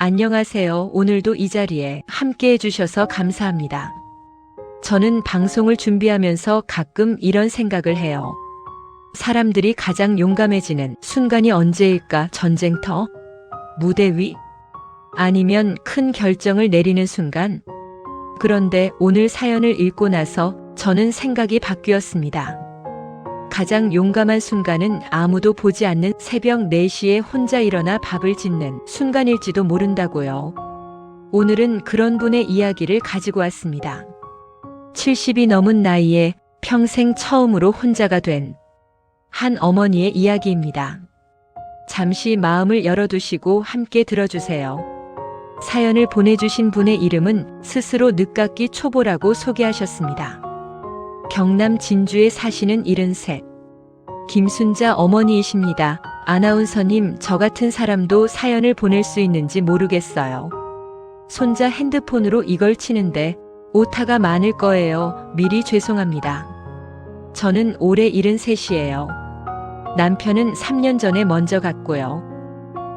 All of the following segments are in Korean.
안녕하세요. 오늘도 이 자리에 함께 해주셔서 감사합니다. 저는 방송을 준비하면서 가끔 이런 생각을 해요. 사람들이 가장 용감해지는 순간이 언제일까? 전쟁터? 무대 위? 아니면 큰 결정을 내리는 순간? 그런데 오늘 사연을 읽고 나서 저는 생각이 바뀌었습니다. 가장 용감한 순간은 아무도 보지 않는 새벽 4시에 혼자 일어나 밥을 짓는 순간일지도 모른다고요. 오늘은 그런 분의 이야기를 가지고 왔습니다. 70이 넘은 나이에 평생 처음으로 혼자가 된 한 어머니의 이야기입니다. 잠시 마음을 열어두시고 함께 들어주세요. 사연을 보내주신 분의 이름은 스스로 늦깎이 초보라고 소개하셨습니다. 경남 진주에 사시는 73. 김순자 어머니이십니다. 아나운서님, 저 같은 사람도 사연을 보낼 수 있는지 모르겠어요. 손자 핸드폰으로 이걸 치는데 오타가 많을 거예요. 미리 죄송합니다. 저는 올해 73이에요. 남편은 3년 전에 먼저 갔고요.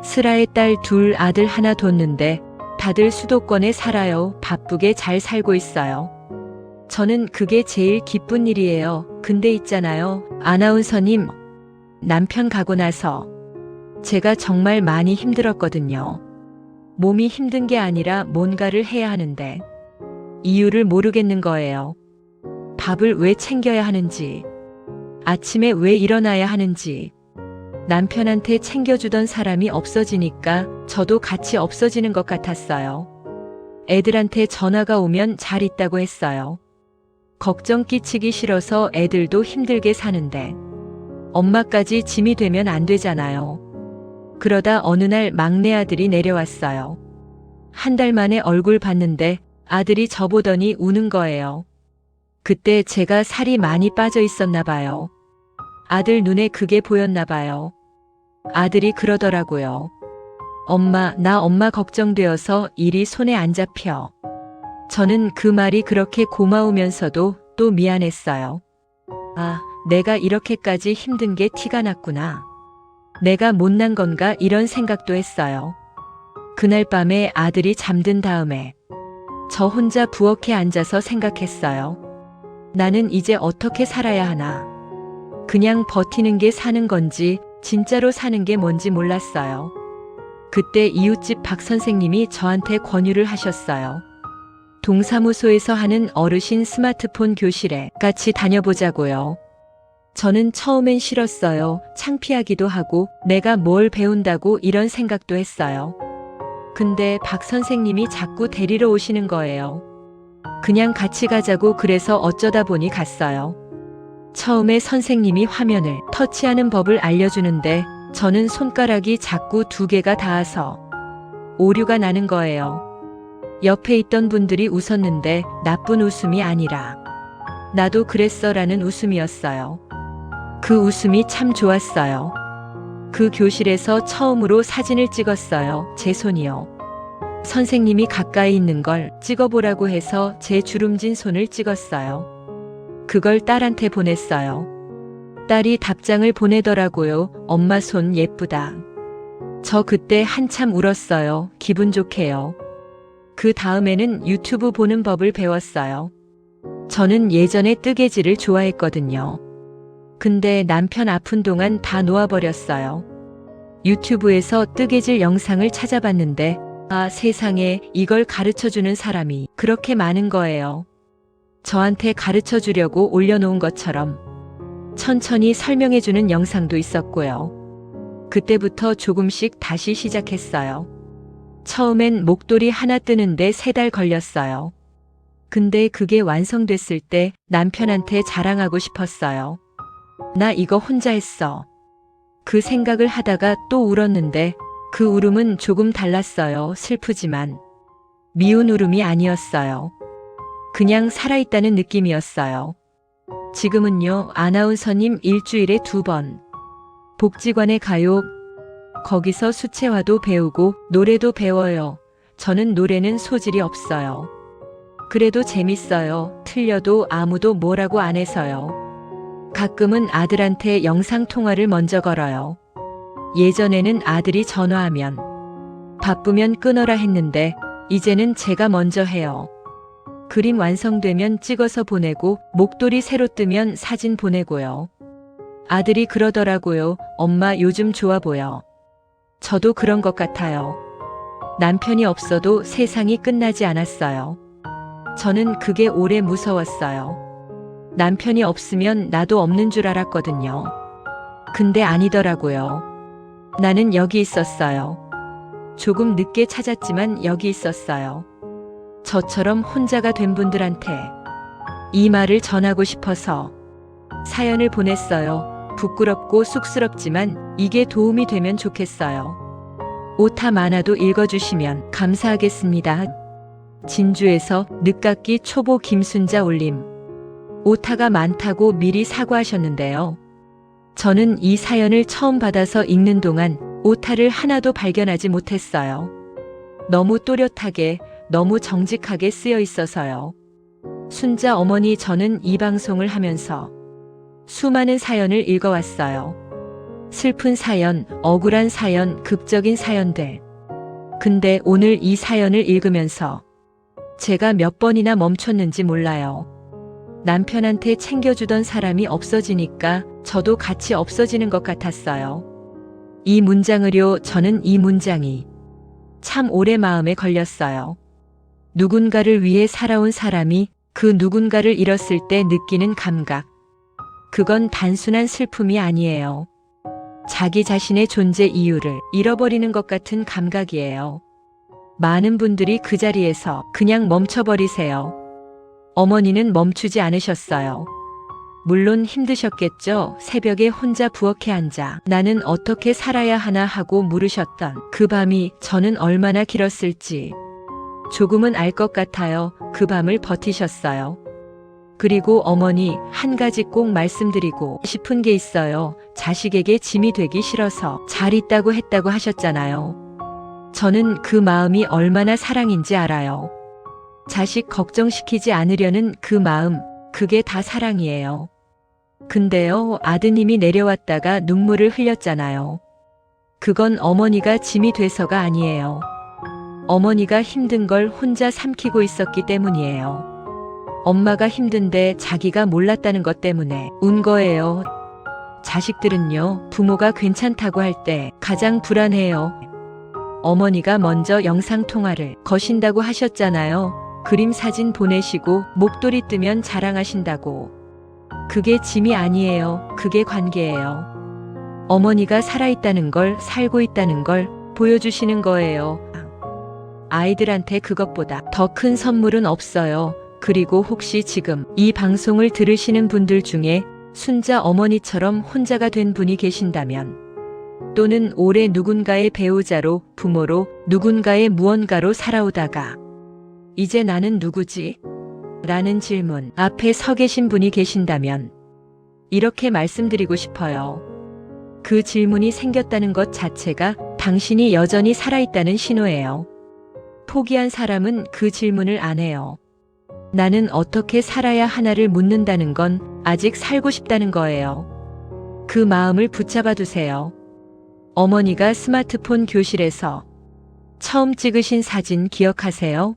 슬아의 딸 2, 아들 1 뒀는데 다들 수도권에 살아요. 바쁘게 잘 살고 있어요. 저는 그게 제일 기쁜 일이에요. 근데 있잖아요, 아나운서님. 남편 가고 나서 제가 정말 많이 힘들었거든요. 몸이 힘든 게 아니라 뭔가를 해야 하는데 이유를 모르겠는 거예요. 밥을 왜 챙겨야 하는지, 아침에 왜 일어나야 하는지. 남편한테 챙겨주던 사람이 없어지니까 저도 같이 없어지는 것 같았어요. 애들한테 전화가 오면 잘 있다고 했어요. 걱정 끼치기 싫어서 애들도 힘들게 사는데 엄마까지 짐이 되면 안 되잖아요. 그러다 어느 날 막내 아들이 내려왔어요. 1달 만에 얼굴 봤는데 아들이 저보더니 우는 거예요. 그때 제가 살이 많이 빠져 있었나 봐요. 아들 눈에 그게 보였나 봐요. 아들이 그러더라고요. 엄마, 나 엄마 걱정되어서 일이 손에 안 잡혀. 저는 그 말이 그렇게 고마우면서도 또 미안했어요. 아, 내가 이렇게까지 힘든 게 티가 났구나. 내가 못난 건가, 이런 생각도 했어요. 그날 밤에 아들이 잠든 다음에 저 혼자 부엌에 앉아서 생각했어요. 나는 이제 어떻게 살아야 하나. 그냥 버티는 게 사는 건지 진짜로 사는 게 뭔지 몰랐어요. 그때 이웃집 박 선생님이 저한테 권유를 하셨어요. 동사무소에서 하는 어르신 스마트폰 교실에 같이 다녀보자고요. 저는 처음엔 싫었어요. 창피하기도 하고 내가 뭘 배운다고 이런 생각도 했어요. 근데 박 선생님이 자꾸 데리러 오시는 거예요. 그냥 같이 가자고, 그래서 어쩌다 보니 갔어요. 처음에 선생님이 화면을 터치하는 법을 알려주는데 저는 손가락이 자꾸 2개가 닿아서 오류가 나는 거예요. 옆에 있던 분들이 웃었는데 나쁜 웃음이 아니라 나도 그랬어라는 웃음이었어요. 그 웃음이 참 좋았어요. 그 교실에서 처음으로 사진을 찍었어요. 제 손이요. 선생님이 가까이 있는 걸 찍어보라고 해서 제 주름진 손을 찍었어요. 그걸 딸한테 보냈어요. 딸이 답장을 보내더라고요. 엄마 손 예쁘다. 저 그때 한참 울었어요. 기분 좋게요. 그 다음에는 유튜브 보는 법을 배웠어요. 저는 예전에 뜨개질을 좋아했거든요. 근데 남편 아픈 동안 다 놓아버렸어요. 유튜브에서 뜨개질 영상을 찾아봤는데 아, 세상에, 이걸 가르쳐주는 사람이 그렇게 많은 거예요. 저한테 가르쳐주려고 올려놓은 것처럼 천천히 설명해주는 영상도 있었고요. 그때부터 조금씩 다시 시작했어요. 처음엔 목도리 하나 뜨는데 3달 걸렸어요. 근데 그게 완성됐을 때 남편한테 자랑하고 싶었어요. 나 이거 혼자 했어. 그 생각을 하다가 또 울었는데 그 울음은 조금 달랐어요. 슬프지만 미운 울음이 아니었어요. 그냥 살아있다는 느낌이었어요. 지금은요, 아나운서님, 일주일에 2번 복지관에 가요. 거기서 수채화도 배우고 노래도 배워요. 저는 노래는 소질이 없어요. 그래도 재밌어요. 틀려도 아무도 뭐라고 안 해서요. 가끔은 아들한테 영상통화를 먼저 걸어요. 예전에는 아들이 전화하면 바쁘면 끊어라 했는데 이제는 제가 먼저 해요. 그림 완성되면 찍어서 보내고 목도리 새로 뜨면 사진 보내고요. 아들이 그러더라고요. 엄마 요즘 좋아 보여. 저도 그런 것 같아요. 남편이 없어도 세상이 끝나지 않았어요. 저는 그게 오래 무서웠어요. 남편이 없으면 나도 없는 줄 알았거든요. 근데 아니더라고요. 나는 여기 있었어요. 조금 늦게 찾았지만 여기 있었어요. 저처럼 혼자가 된 분들한테 이 말을 전하고 싶어서 사연을 보냈어요. 부끄럽고 쑥스럽지만 이게 도움이 되면 좋겠어요. 오타 많아도 읽어주시면 감사하겠습니다. 진주에서 늦깎이 초보 김순자 올림. 오타가 많다고 미리 사과하셨는데요. 저는 이 사연을 처음 받아서 읽는 동안 오타를 하나도 발견하지 못했어요. 너무 또렷하게, 너무 정직하게 쓰여 있어서요. 순자 어머니, 저는 이 방송을 하면서 수많은 사연을 읽어왔어요. 슬픈 사연, 억울한 사연, 극적인 사연들. 근데 오늘 이 사연을 읽으면서 제가 몇 번이나 멈췄는지 몰라요. 남편한테 챙겨주던 사람이 없어지니까 저도 같이 없어지는 것 같았어요. 이 문장을요, 저는 이 문장이 참 오래 마음에 걸렸어요. 누군가를 위해 살아온 사람이 그 누군가를 잃었을 때 느끼는 감각. 그건 단순한 슬픔이 아니에요. 자기 자신의 존재 이유를 잃어버리는 것 같은 감각이에요. 많은 분들이 그 자리에서 그냥 멈춰버리세요. 어머니는 멈추지 않으셨어요. 물론 힘드셨겠죠. 새벽에 혼자 부엌에 앉아 나는 어떻게 살아야 하나 하고 물으셨던 그 밤이 저는 얼마나 길었을지 조금은 알 것 같아요. 그 밤을 버티셨어요. 그리고 어머니, 한 가지 꼭 말씀드리고 싶은 게 있어요. 자식에게 짐이 되기 싫어서 잘 있다고 했다고 하셨잖아요. 저는 그 마음이 얼마나 사랑인지 알아요. 자식 걱정시키지 않으려는 그 마음, 그게 다 사랑이에요. 근데요, 아드님이 내려왔다가 눈물을 흘렸잖아요. 그건 어머니가 짐이 돼서가 아니에요. 어머니가 힘든 걸 혼자 삼키고 있었기 때문이에요. 엄마가 힘든데 자기가 몰랐다는 것 때문에 운 거예요. 자식들은요, 부모가 괜찮다고 할 때 가장 불안해요. 어머니가 먼저 영상통화를 거신다고 하셨잖아요. 그림 사진 보내시고 목도리 뜨면 자랑하신다고. 그게 짐이 아니에요. 그게 관계예요. 어머니가 살아있다는 걸, 살고 있다는 걸 보여주시는 거예요. 아이들한테 그것보다 더 큰 선물은 없어요. 그리고 혹시 지금 이 방송을 들으시는 분들 중에 순자 어머니처럼 혼자가 된 분이 계신다면, 또는 오래 누군가의 배우자로, 부모로, 누군가의 무언가로 살아오다가 이제 나는 누구지? 라는 질문 앞에 서 계신 분이 계신다면 이렇게 말씀드리고 싶어요. 그 질문이 생겼다는 것 자체가 당신이 여전히 살아있다는 신호예요. 포기한 사람은 그 질문을 안 해요. 나는 어떻게 살아야 하나를 묻는다는 건 아직 살고 싶다는 거예요. 그 마음을 붙잡아 두세요. 어머니가 스마트폰 교실에서 처음 찍으신 사진 기억하세요?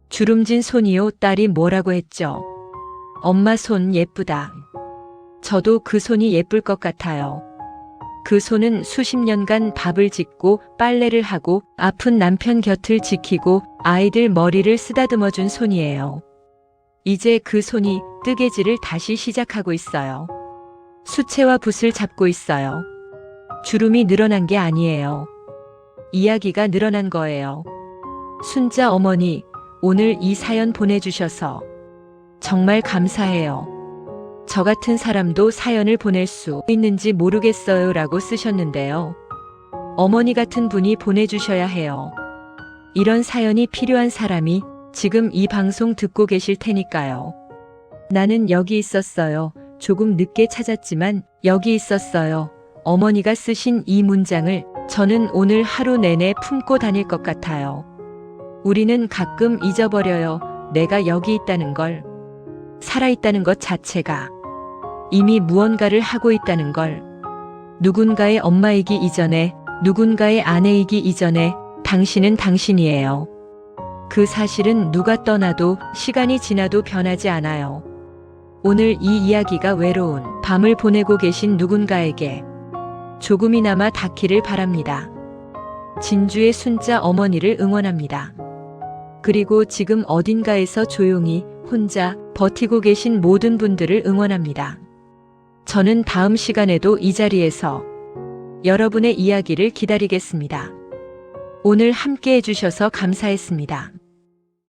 주름진 손이요. 딸이 뭐라고 했죠? 엄마 손 예쁘다. 저도 그 손이 예쁠 것 같아요. 그 손은 수십 년간 밥을 짓고 빨래를 하고 아픈 남편 곁을 지키고 아이들 머리를 쓰다듬어 준 손이에요. 이제 그 손이 뜨개질을 다시 시작하고 있어요. 수채화 붓을 잡고 있어요. 주름이 늘어난 게 아니에요. 이야기가 늘어난 거예요. 순자 어머니, 오늘 이 사연 보내주셔서 정말 감사해요. 저 같은 사람도 사연을 보낼 수 있는지 모르겠어요 라고 쓰셨는데요. 어머니 같은 분이 보내주셔야 해요. 이런 사연이 필요한 사람이 지금 이 방송 듣고 계실 테니까요. 나는 여기 있었어요. 조금 늦게 찾았지만 여기 있었어요. 어머니가 쓰신 이 문장을 저는 오늘 하루 내내 품고 다닐 것 같아요. 우리는 가끔 잊어버려요. 내가 여기 있다는 걸. 살아있다는 것 자체가. 이미 무언가를 하고 있다는 걸. 누군가의 엄마이기 이전에, 누군가의 아내이기 이전에, 당신은 당신이에요. 그 사실은 누가 떠나도 시간이 지나도 변하지 않아요. 오늘 이 이야기가 외로운 밤을 보내고 계신 누군가에게 조금이나마 닿기를 바랍니다. 진주의 순자 어머니를 응원합니다. 그리고 지금 어딘가에서 조용히 혼자 버티고 계신 모든 분들을 응원합니다. 저는 다음 시간에도 이 자리에서 여러분의 이야기를 기다리겠습니다. 오늘 함께 해주셔서 감사했습니다.